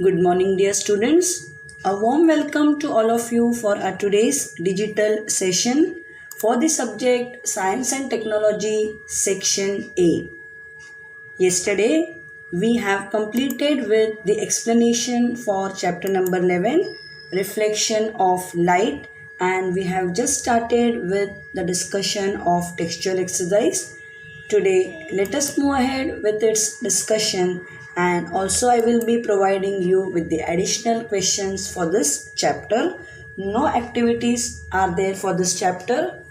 Good morning, dear students. A warm welcome to all of you for our today's digital session for the subject Science and Technology Section A. Yesterday, we have completed with the explanation for chapter number 11, Reflection of Light, and we have just started with the discussion of textual exercise. Today, let us move ahead with its discussion, and also I will be providing you with the additional questions for this chapter. No activities are there for this chapter.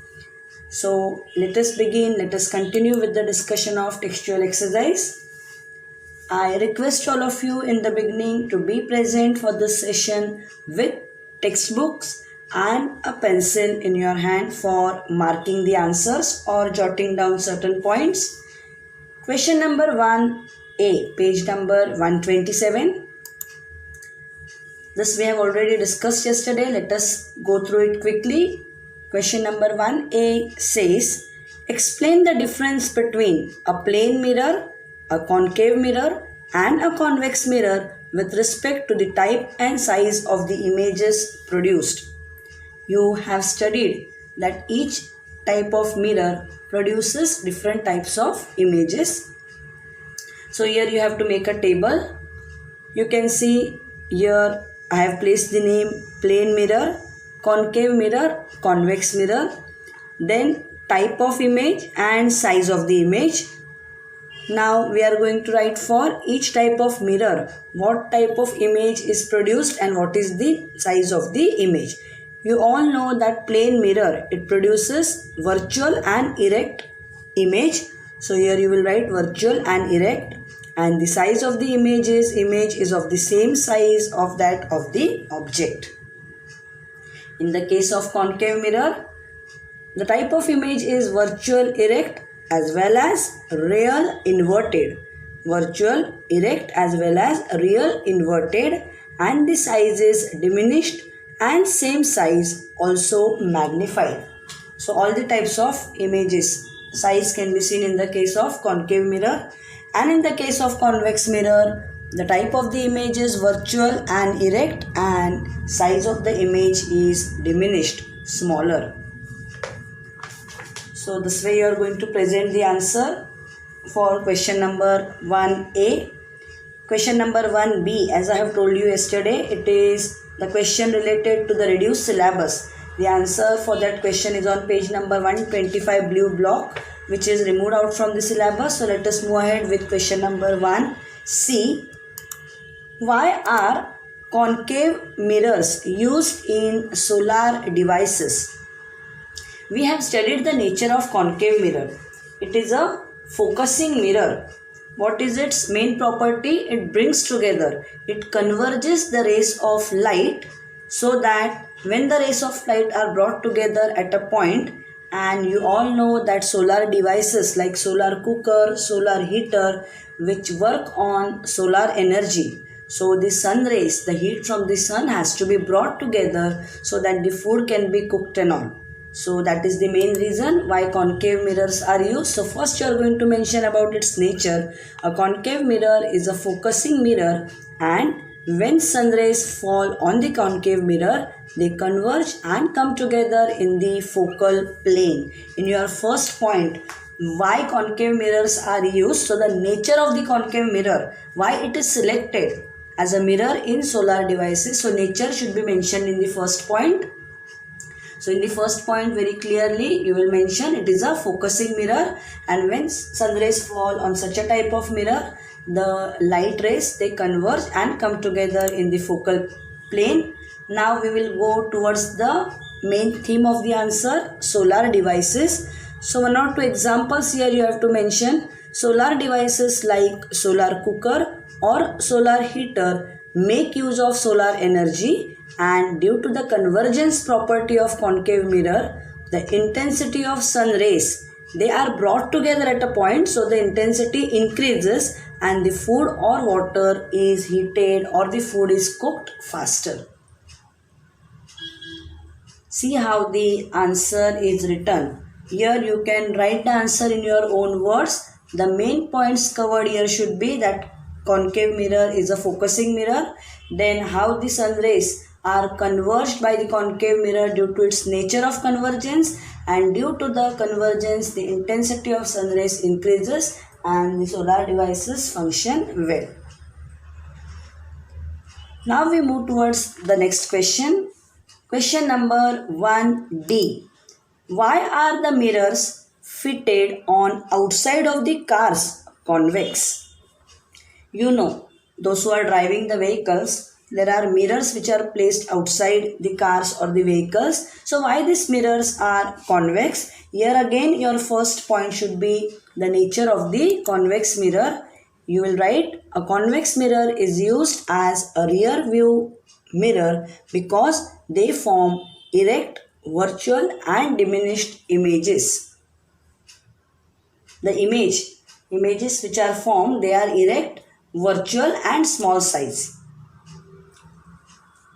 So let us begin. Let us continue with the discussion of textual exercise. I request all of you in the beginning to be present for this session with textbooks and a pencil in your hand for marking the answers or jotting down certain points. Question number 1A, page number 127. This we have already discussed yesterday. Let us go through it quickly. Question number 1A says, explain the difference between a plane mirror, a concave mirror and a convex mirror with respect to the type and size of the images produced. You have studied that each type of mirror produces different types of images. So here you have to make a table. You can see here I have placed the name plane mirror, concave mirror, convex mirror, then type of image and size of the image. Now we are going to write for each type of mirror what type of image is produced and what is the size of the image. You all know that plane mirror, it produces virtual and erect image. So here you will write virtual and erect, and the size of the image is of the same size of that of the object. In the case of concave mirror, the type of image is virtual erect as well as real inverted. Virtual erect as well as real inverted, and the size is diminished and same size also magnified. So all the types of images size can be seen in the case of concave mirror, and in the case of convex mirror the type of the image is virtual and erect and size of the image is diminished, smaller. So this way you are going to present the answer for question number 1A. Question number 1B, as I have told you yesterday, it is the question related to the reduced syllabus. The answer for that question is on page number 125 blue block, which is removed out from the syllabus. So let us move ahead with question number 1C. Why are concave mirrors used in solar devices? We have studied the nature of concave mirror. It is a focusing mirror. What is its main property? It brings together, it converges the rays of light so that when the rays of light are brought together at a point, and you all know that solar devices like solar cooker, solar heater, which work on solar energy. So the sun rays, the heat from the sun has to be brought together so that the food can be cooked and all. So that is the main reason why concave mirrors are used. So first you are going to mention about its nature. A concave mirror is a focusing mirror, and when sun rays fall on the concave mirror, they converge and come together in the focal plane. In your first point, why concave mirrors are used, so the nature of the concave mirror, why it is selected as a mirror in solar devices. So nature should be mentioned in the first point. So in the first point very clearly you will mention it is a focusing mirror, and when sun rays fall on such a type of mirror, the light rays, they converge and come together in the focal plane. Now we will go towards the main theme of the answer, solar devices. So one or two examples here you have to mention. Solar devices like solar cooker or solar heater make use of solar energy, and due to the convergence property of concave mirror, the intensity of sun rays, they are brought together at a point, so the intensity increases and the food or water is heated or the food is cooked faster. See how the answer is written. Here you can write the answer in your own words. The main points covered here should be that concave mirror is a focusing mirror. Then how the sun rays are converged by the concave mirror due to its nature of convergence, and due to the convergence the intensity of sun rays increases and the solar devices function well. Now we move towards the next question. Question number 1D. Why are the mirrors fitted on outside of the cars convex? You know, those who are driving the vehicles, there are mirrors which are placed outside the cars or the vehicles. So why these mirrors are convex? Here again your first point should be the nature of the convex mirror. You will write a convex mirror is used as a rear view mirror because they form erect, virtual and diminished images. The images which are formed, they are erect, virtual and small size.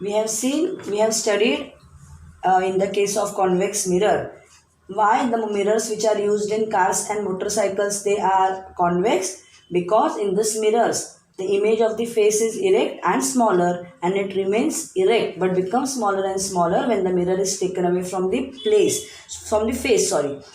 We have studied in the case of convex mirror why the mirrors which are used in cars and motorcycles, they are convex, because in these mirrors the image of the face is erect and smaller, and it remains erect but becomes smaller and smaller when the mirror is taken away from the face.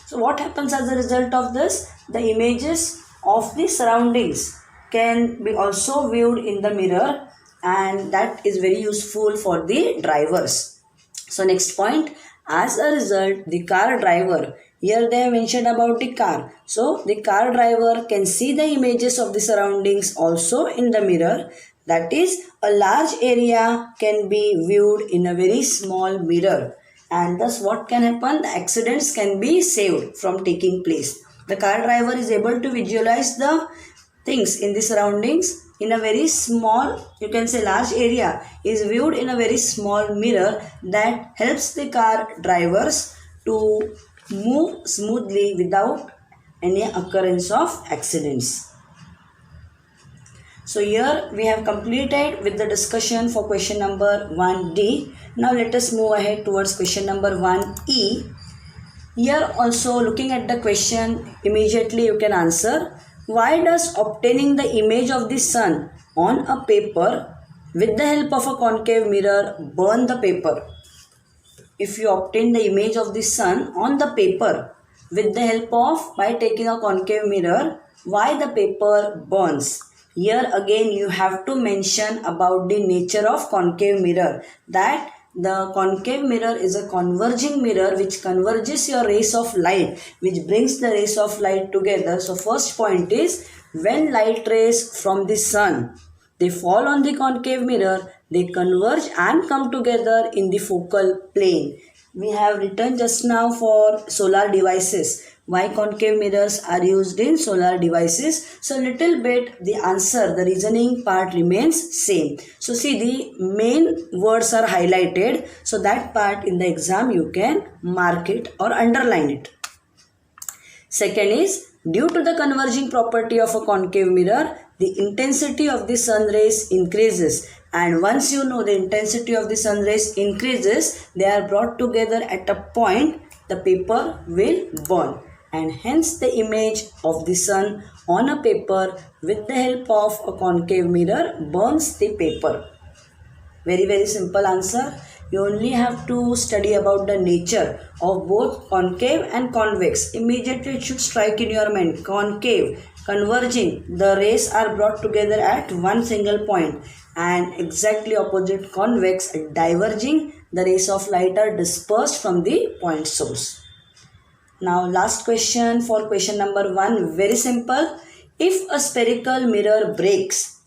So what happens as a result of this? The images of the surroundings can be also viewed in the mirror, and that is very useful for the drivers. So next point, as a result the car driver, here they have mentioned about the car. So the car driver can see the images of the surroundings also in the mirror. That is, a large area can be viewed in a very small mirror, and thus what can happen? The accidents can be saved from taking place. The car driver is able to visualize the things in the surroundings in a very small, you can say large area is viewed in a very small mirror. That helps the car drivers to move smoothly without any occurrence of accidents. So here we have completed with the discussion for question number 1D. Now let us move ahead towards question number 1E. Here also, looking at the question, immediately you can answer. Why does obtaining the image of the sun on a paper with the help of a concave mirror burn the paper? If you obtain the image of the sun on the paper with the help of, by taking a concave mirror, why the paper burns? Here again you have to mention about the nature of concave mirror, that the concave mirror is a converging mirror which converges your rays of light, which brings the rays of light together. So first point is, when light rays from the sun, they fall on the concave mirror, they converge and come together in the focal plane. We have written just now for solar devices why concave mirrors are used in solar devices. So little bit the answer, the reasoning part remains same. So see, the main words are highlighted, so that part in the exam you can mark it or underline it. Second is, due to the converging property of a concave mirror, the intensity of the sun rays increases, and once you know the intensity of the sun rays increases, they are brought together at a point, the paper will burn, and hence the image of the sun on a paper with the help of a concave mirror burns the paper. Very simple answer. You only have to study about the nature of both concave and convex. Immediately it should strike in your mind. Concave, converging, the rays are brought together at one single point, and exactly opposite convex, diverging, the rays of light are dispersed from the point source. Now last question for question number 1, very simple. If a spherical mirror breaks,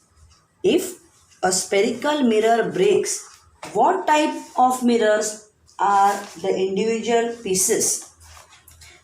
what type of mirrors are the individual pieces?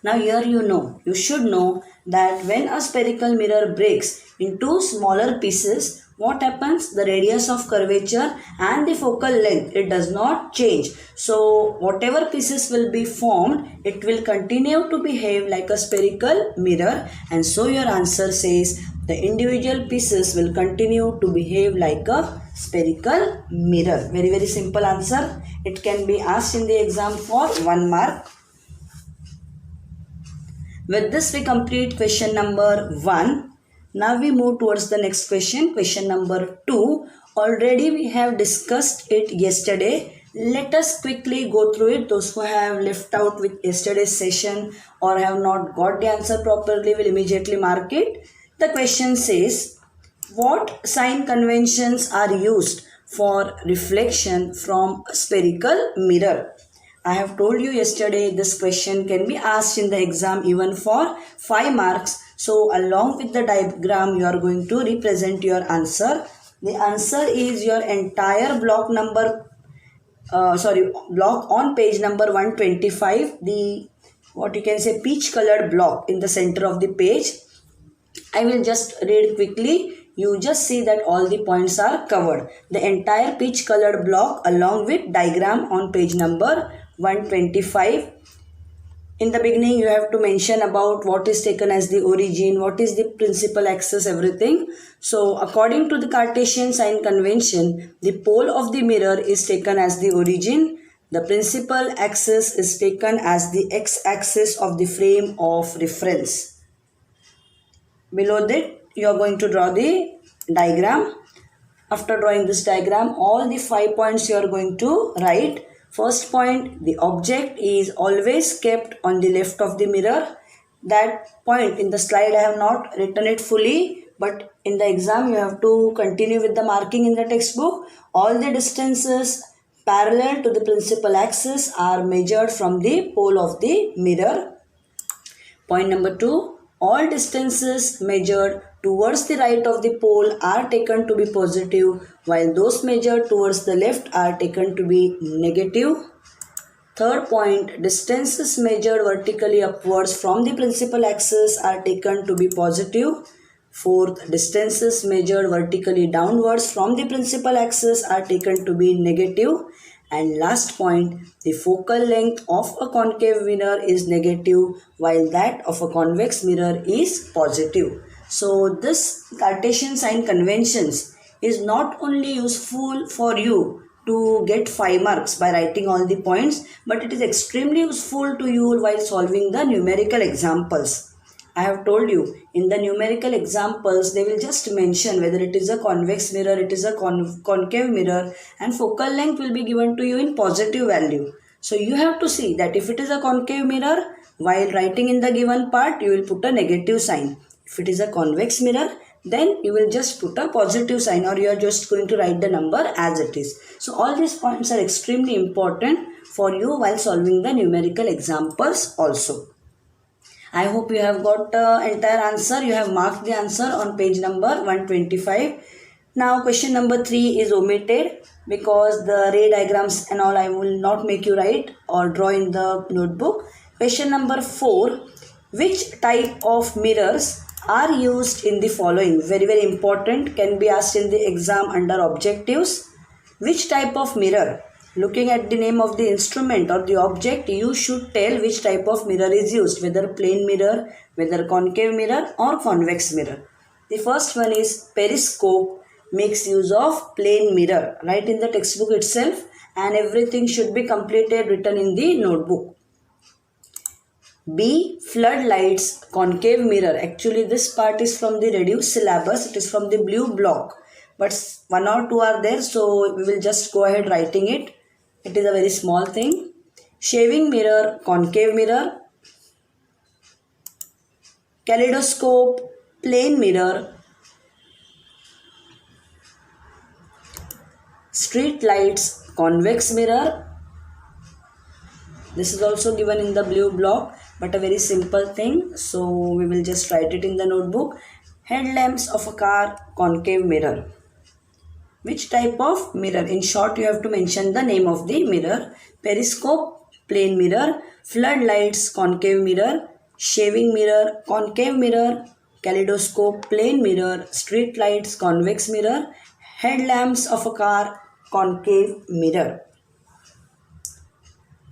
Now here you should know that when a spherical mirror breaks into smaller pieces, what happens? The radius of curvature and the focal length, it does not change. So whatever pieces will be formed, it will continue to behave like a spherical mirror, and so your answer says the individual pieces will continue to behave like a spherical mirror. Very simple answer. It can be asked in the exam for 1 mark. With this we complete question number 1. Now we move towards the next question. Question number 2. Already we have discussed it yesterday. Let us quickly go through it. Those who have left out with yesterday's session or have not got the answer properly will immediately mark it. The question says, what sign conventions are used for reflection from a spherical mirror? I have told you yesterday this question can be asked in the exam even for 5 marks. So along with the diagram you are going to represent your answer. The answer is your entire block on page number 125, the what you can say peach colored block in the center of the page. I will just read quickly. You just see that all the points are covered. The entire peach colored block along with diagram on page number 125. In the beginning you have to mention about what is taken as the origin, what is the principal axis, everything. So according to the Cartesian sign convention, the pole of the mirror is taken as the origin. The principal axis is taken as the x-axis of the frame of reference. Below that you are going to draw the diagram. After drawing this diagram, all the 5 points you are going to write. First point, the object is always kept on the left of the mirror. That point in the slide I have not written it fully, but in the exam you have to continue with the marking in the textbook. All the distances parallel to the principal axis are measured from the pole of the mirror. Point number 2, all distances measured towards the right of the pole are taken to be positive, while those measured towards the left are taken to be negative. Third point, distances measured vertically upwards from the principal axis are taken to be positive. Fourth, distances measured vertically downwards from the principal axis are taken to be negative. And last point, the focal length of a concave mirror is negative while that of a convex mirror is positive. So this Cartesian sign conventions is not only useful for you to get 5 marks by writing all the points, but it is extremely useful to you while solving the numerical examples. I have told you in the numerical examples they will just mention whether it is a convex mirror, it is a concave mirror, and focal length will be given to you in positive value. So you have to see that if it is a concave mirror, while writing in the given part you will put a negative sign. If it is a convex mirror, then you will just put a positive sign, or you are just going to write the number as it is. So all these points are extremely important for you while solving the numerical examples also. I hope you have got the entire answer. You have marked the answer on page number 125. Now question number 3 is omitted because the ray diagrams and all I will not make you write or draw in the notebook. Question number 4. Which type of mirrors are used in the following? Very, very important. Can be asked in the exam under objectives. Which type of mirror? Looking at the name of the instrument or the object, you should tell which type of mirror is used, whether plane mirror, whether concave mirror or convex mirror. The first one is periscope, makes use of plane mirror. Write in the textbook itself, and everything should be completed written in the notebook. B. Floodlights, concave mirror. Actually this part is from the reduced syllabus. It is from the blue block. But 1 or 2 are there, so we will just go ahead writing it. It is a very small thing. Shaving mirror, concave mirror. Kaleidoscope, plane mirror. Street lights, convex mirror. This is also given in the blue block, but a very simple thing, so we will just write it in the notebook. Headlamps of a car, concave mirror. Which type of mirror? In short, you have to mention the name of the mirror. Periscope, plane mirror. Floodlights, concave mirror. Shaving mirror, concave mirror. Kaleidoscope, plane mirror. Street lights, convex mirror. Headlamps of a car, concave mirror.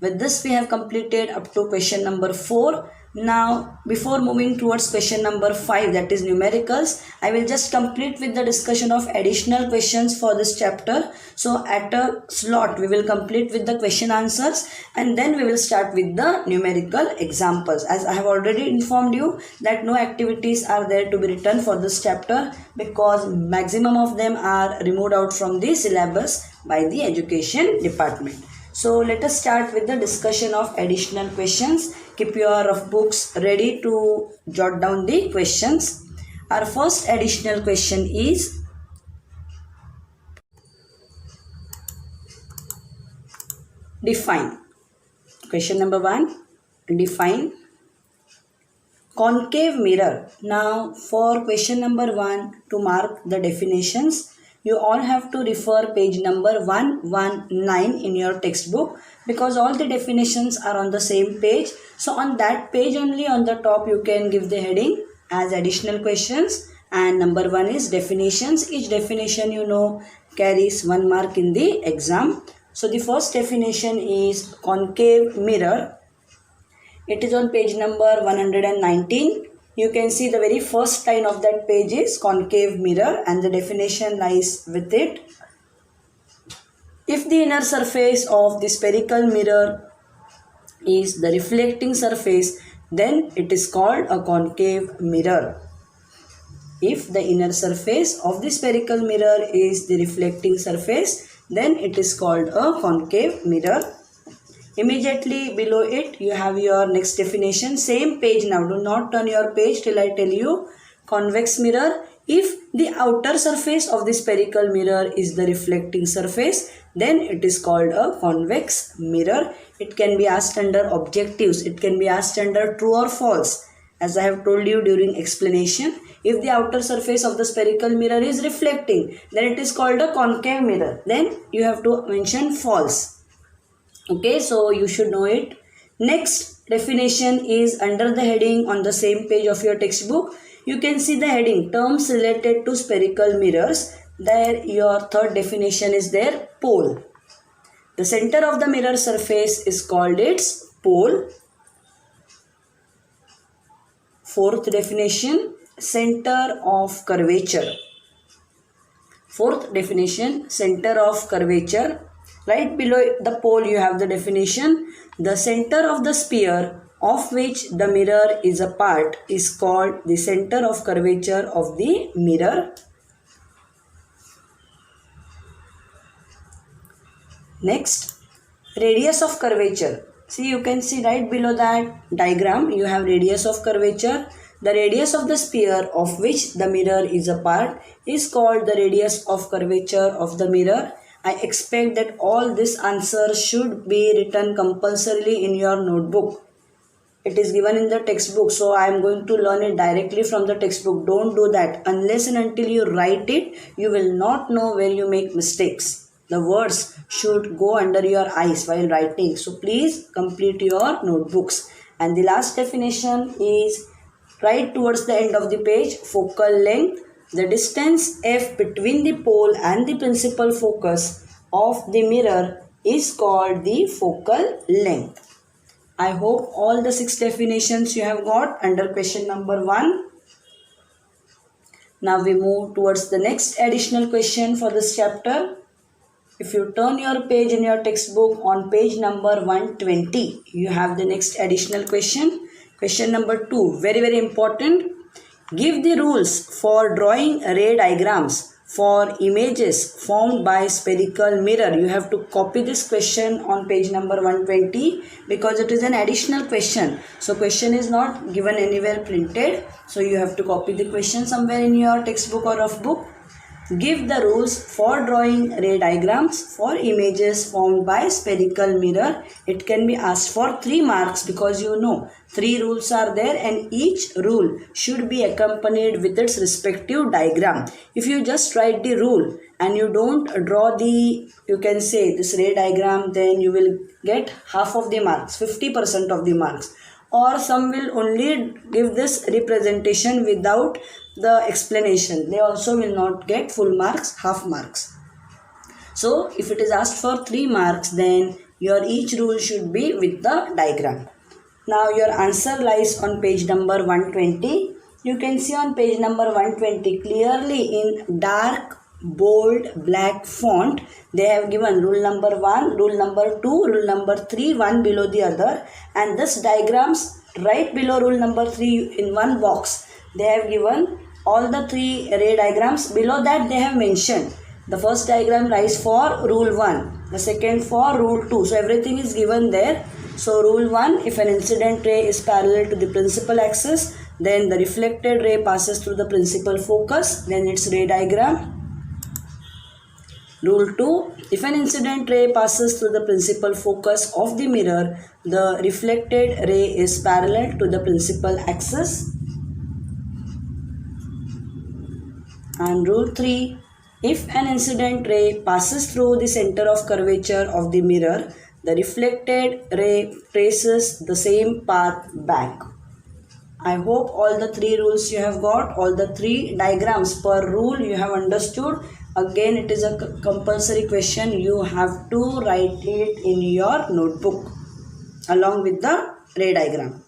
With this we have completed up to question number 4. Now, before moving towards question number 5, that is numericals, I will just complete with the discussion of additional questions for this chapter. So, at a slot, we will complete with the question answers and then we will start with the numerical examples. As I have already informed you that no activities are there to be written for this chapter because maximum of them are removed out from the syllabus by the education department. So let us start with the discussion of additional questions. Keep your rough books ready to jot down the questions. Our first additional question is define. Question number 1, define concave mirror. Now for question number 1, to mark the definitions, you all have to refer page number 119 in your textbook because all the definitions are on the same page. So on that page only, on the top you can give the heading as additional questions, and number 1 is definitions. Each definition carries 1 mark in the exam. So the first definition is concave mirror. It is on page number 119. You can see the very first line of that page is concave mirror and the definition lies with it. If the inner surface of the spherical mirror is the reflecting surface, then it is called a concave mirror. If the inner surface of the spherical mirror is the reflecting surface, then it is called a concave mirror. Immediately below it, you have your next definition. Same page now. Do not turn your page till I tell you. Convex mirror. If the outer surface of the spherical mirror is the reflecting surface, then it is called a convex mirror. It can be asked under objectives. It can be asked under true or false. As I have told you during explanation, if the outer surface of the spherical mirror is reflecting, then it is called a concave mirror. Then you have to mention false. Okay, so you should know it. Next definition is under the heading on the same page of your textbook. You can see the heading terms related to spherical mirrors. There your third definition is there, pole. The center of the mirror surface is called its pole. Fourth definition, center of curvature. Fourth definition, center of curvature. Right below the pole you have the definition. The center of the sphere of which the mirror is a part is called the center of curvature of the mirror. Next, radius of curvature. See, you can see right below that diagram you have radius of curvature. The radius of the sphere of which the mirror is a part is called the radius of curvature of the mirror. I expect that all this answer should be written compulsorily in your notebook. It is given in the textbook, so I am going to learn it directly from the textbook. Don't do that. Unless and until you write it, you will not know where you make mistakes. The words should go under your eyes while writing. So please complete your notebooks. And the last definition is right towards the end of the page, focal length. The distance f between the pole and the principal focus of the mirror is called the focal length. I hope all the 6 definitions you have got under question number 1. Now we move towards the next additional question for this chapter. If you turn your page in your textbook on page number 120, you have the next additional question. Question number 2, very important. Give the rules for drawing ray diagrams for images formed by spherical mirror. You have to copy this question on page number 120 because it is an additional question. So question is not given anywhere printed. So you have to copy the question somewhere in your textbook or rough book. Give the rules for drawing ray diagrams for images formed by spherical mirror. It can be asked for 3 marks because 3 rules are there and each rule should be accompanied with its respective diagram. If you just write the rule and you don't draw this ray diagram, then you will get half of the marks, 50% of the marks. Or some will only give this representation without the explanation. They also will not get full marks, half marks. So if it is asked for 3 marks, then your each rule should be with the diagram. Now your answer lies on page number 120. You can see on page number 120 clearly in dark bold black font they have given rule number 1, rule number 2, rule number 3, one below the other, and this diagrams right below rule number 3 in one box. They have given all the 3 ray diagrams. Below that they have mentioned the first diagram lies for rule 1, the second for rule 2. So everything is given there. So rule 1, if an incident ray is parallel to the principal axis, then the reflected ray passes through the principal focus, then its ray diagram. Rule 2, if an incident ray passes through the principal focus of the mirror, the reflected ray is parallel to the principal axis. And rule 3, if an incident ray passes through the center of curvature of the mirror, the reflected ray traces the same path back. I hope all the 3 rules you have got, all the 3 diagrams per rule you have understood. Again, it is a compulsory question. You have to write it in your notebook along with the ray diagram.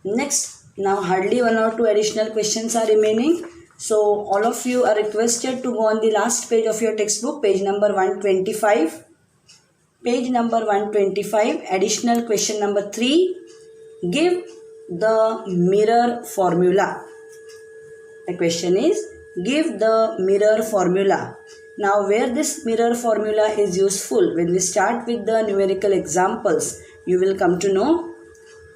Next, now hardly 1 or 2 additional questions are remaining. So all of you are requested to go on the last page of your textbook, page number 125. Page number 125, additional question number 3. Give the mirror formula. The question is, give the mirror formula. Now where this mirror formula is useful, when we start with the numerical examples, you will come to know.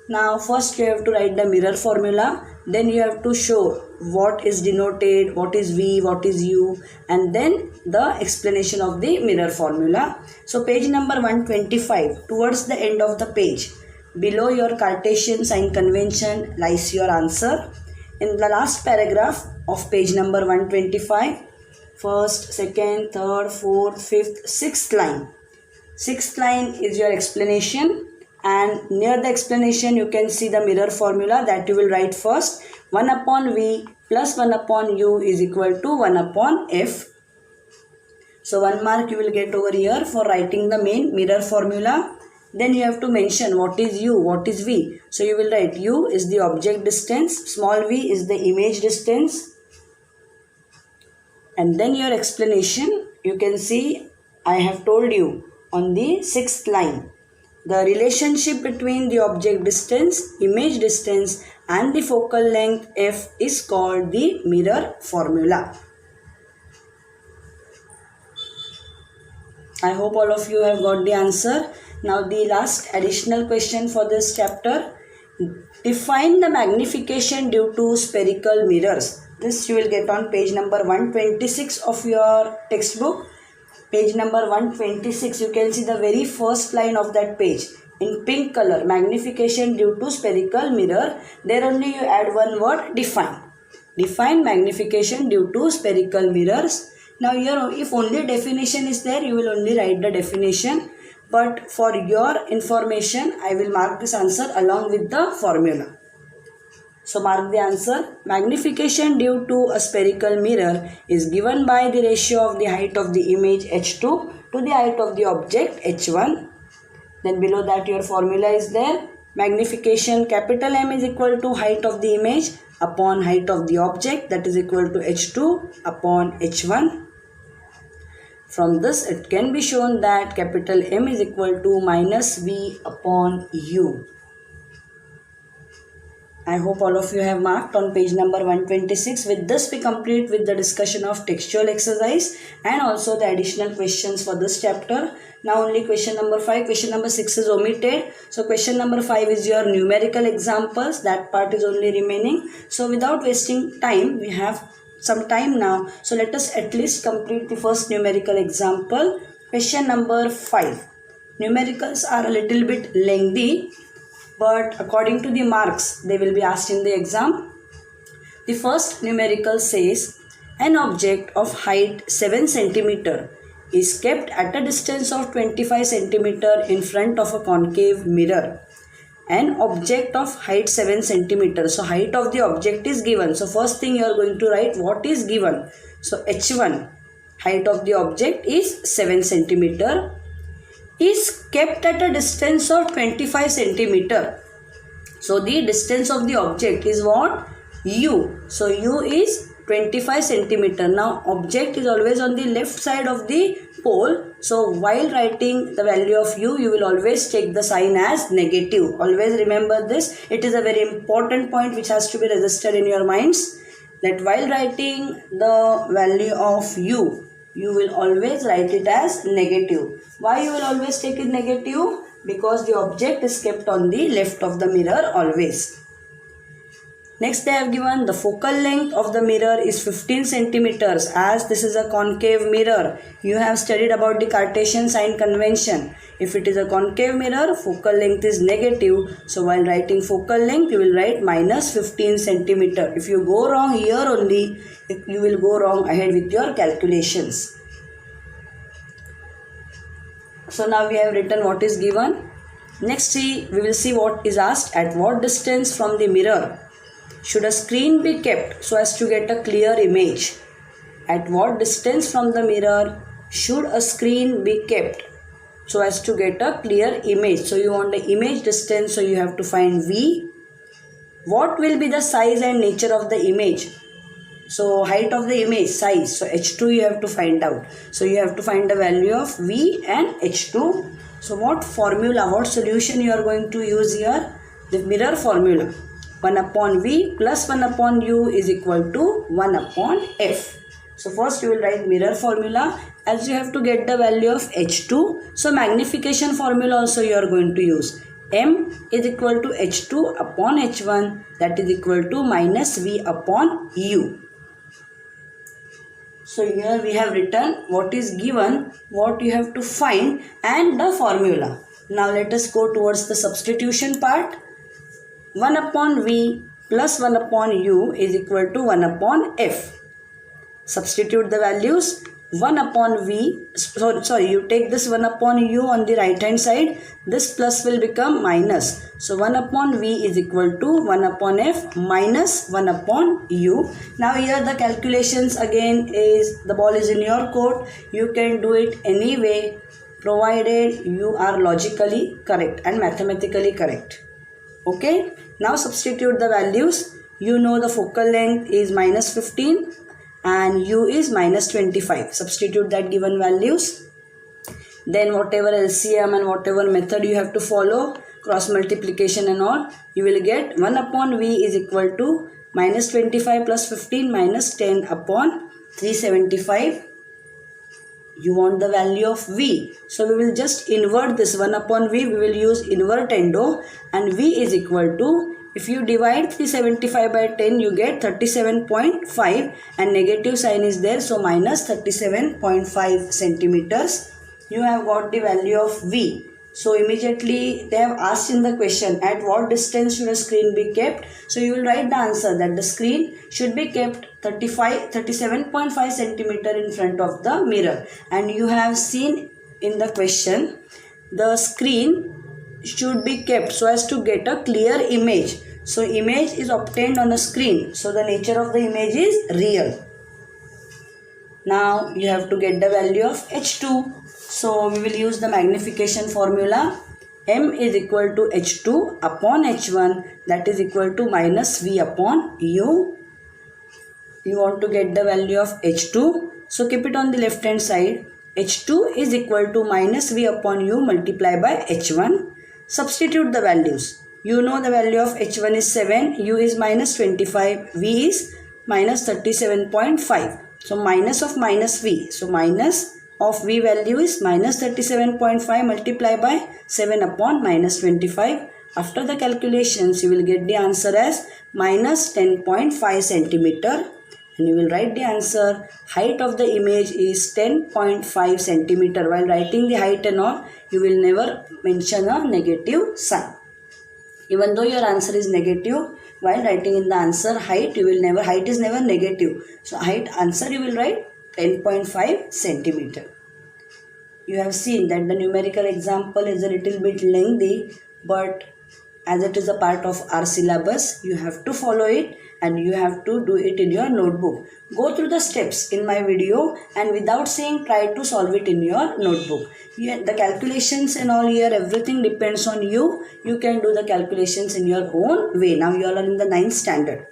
Now first you have to write the mirror formula, then you have to show what is denoted, what is V, what is U, and then the explanation of the mirror formula. So page number 125, towards the end of the page, below your Cartesian sign convention lies your answer. In the last paragraph of page number 125, first, second, third, fourth, fifth, sixth line. Sixth line is your explanation, and near the explanation you can see the mirror formula that you will write first. 1 upon V plus 1 upon U is equal to 1 upon F. So 1 mark you will get over here for writing the main mirror formula. Then you have to mention what is U, what is V. So you will write U is the object distance, small v is the image distance. And then your explanation, you can see I have told you on the 6th line. The relationship between the object distance, image distance and the focal length F is called the mirror formula. I hope all of you have got the answer. Now the last additional question for this chapter. Define the magnification due to spherical mirrors. This you will get on page number 126 of your textbook. Page number 126, you can see the very first line of that page in pink color, magnification due to spherical mirror. There only you add one word, define. Define magnification due to spherical mirrors. Now here if only definition is there, you will only write the definition. But for your information, I will mark this answer along with the formula. So mark the answer. Magnification due to a spherical mirror is given by the ratio of the height of the image h2 to the height of the object h1. Then below that your formula is there. Magnification capital M is equal to height of the image upon height of the object, that is equal to h2 upon h1. From this it can be shown that capital M is equal to minus V upon U. I hope all of you have marked on page number 126. With this we complete with the discussion of textual exercise and also the additional questions for this chapter. Now only question number 5, question number 6 is omitted. So question number 5 is your numerical examples. That part is only remaining. So without wasting time, we have some time now. So let us at least complete the first numerical example. Question number 5. Numericals are a little bit lengthy, but according to the marks they will be asked in the exam. The first numerical says an object of height 7 cm is kept at a distance of 25 cm in front of a concave mirror. An object of height 7 cm. So height of the object is given. So first thing you are going to write what is given. So h1, height of the object is 7 cm. is kept at a distance of 25 centimeter. So the distance of the object is what? U. So U is 25 centimeter. Now object is always on the left side of the pole. So while writing the value of U, you will always take the sign as negative. Always remember this. It is a very important point which has to be registered in your minds, that while writing the value of U, you will always write it as negative. Why you will always take it negative? Because the object is kept on the left of the mirror always. Next they have given the focal length of the mirror is 15 centimeters. As this is a concave mirror, you have studied about the Cartesian sign convention. If it is a concave mirror, focal length is negative. So while writing focal length, you will write minus 15 centimeter. If you go wrong here only, you will go wrong ahead with your calculations. So now we have written what is given. Next we will see what is asked. At what distance from the mirror should a screen be kept so as to get a clear image? At what distance from the mirror should a screen be kept so as to get a clear image? So you want the image distance, so you have to find V. What will be the size and nature of the image? So height of the image, size. So H2 you have to find out. So you have to find the value of V and H2. So what formula, what solution you are going to use here? The mirror formula. 1 upon V plus 1 upon U is equal to 1 upon F. So first you will write mirror formula, as you have to get the value of H2. So magnification formula also you are going to use. M is equal to H2 upon H1, that is equal to minus V upon U. So here we have written what is given, what you have to find, and the formula. Now let us go towards the substitution part. 1 upon V plus 1 upon U is equal to 1 upon F. Substitute the values. 1 upon V, sorry, you take this 1 upon U on the right hand side. This plus will become minus. So 1 upon V is equal to 1 upon F minus 1 upon U. Now here the calculations again is, the ball is in your court. You can do it any way, provided you are logically correct and mathematically correct. Okay, now substitute the values. You know the focal length is minus 15 and U is minus 25. Substitute that given values. Then whatever LCM and whatever method you have to follow, cross multiplication and all, you will get 1 upon V is equal to minus 25 plus 15 minus 10 upon 375. You want the value of V. So we will just invert this 1 upon V. We will use invertendo, and V is equal to, if you divide 375 by 10, you get 37.5 and negative sign is there. So minus 37.5 centimeters. You have got the value of V. So immediately they have asked in the question, at what distance should a screen be kept? So you will write the answer that the screen should be kept 37.5 centimeter in front of the mirror. And you have seen in the question, the screen should be kept so as to get a clear image. So image is obtained on a screen. So the nature of the image is real. Now you have to get the value of H2. So we will use the magnification formula. M is equal to H2 upon H1, that is equal to minus V upon U. You want to get the value of H2. So keep it on the left hand side. H2 is equal to minus V upon U multiplied by H1. Substitute the values. You know the value of H1 is 7, U is minus 25, V is minus 37.5. So minus of minus V. So minus of V value is minus 37.5 multiplied by 7 upon minus 25. After the calculations, you will get the answer as minus 10.5 centimeter. And you will write the answer. Height of the image is 10.5 centimeter. While writing the height and all, you will never mention a negative sign. Even though your answer is negative, while writing in the answer height, you will never, height is never negative. So height answer you will write 10.5 centimeter. You have seen that the numerical example is a little bit lengthy, but as it is a part of our syllabus, you have to follow it and you have to do it in your notebook. Go through the steps in my video and without saying try to solve it in your notebook. Here, the calculations and all here, everything depends on you. You can do the calculations in your own way. Now you all are in the 9th standard.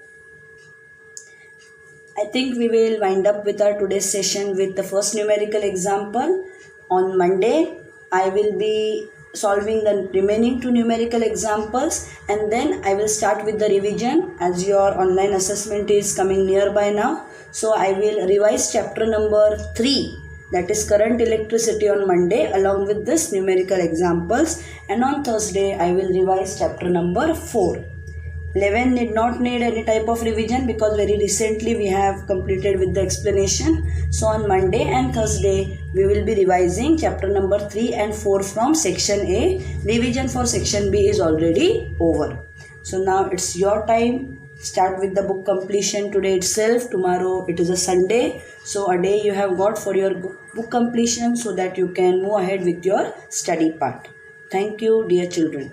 I think we will wind up with our today's session with the first numerical example. On Monday, I will be solving the remaining 2 numerical examples, and then I will start with the revision as your online assessment is coming nearby now. So I will revise chapter number 3, that is current electricity, on Monday along with this numerical examples, and on Thursday I will revise chapter number 4. 11 need not need any type of revision because very recently we have completed with the explanation. So on Monday and Thursday we will be revising chapter number 3 and 4 from section A. Revision for section B is already over. So now it's your time. Start with the book completion today itself. Tomorrow it is a Sunday, so a day you have got for your book completion so that you can move ahead with your study part. Thank you, dear children.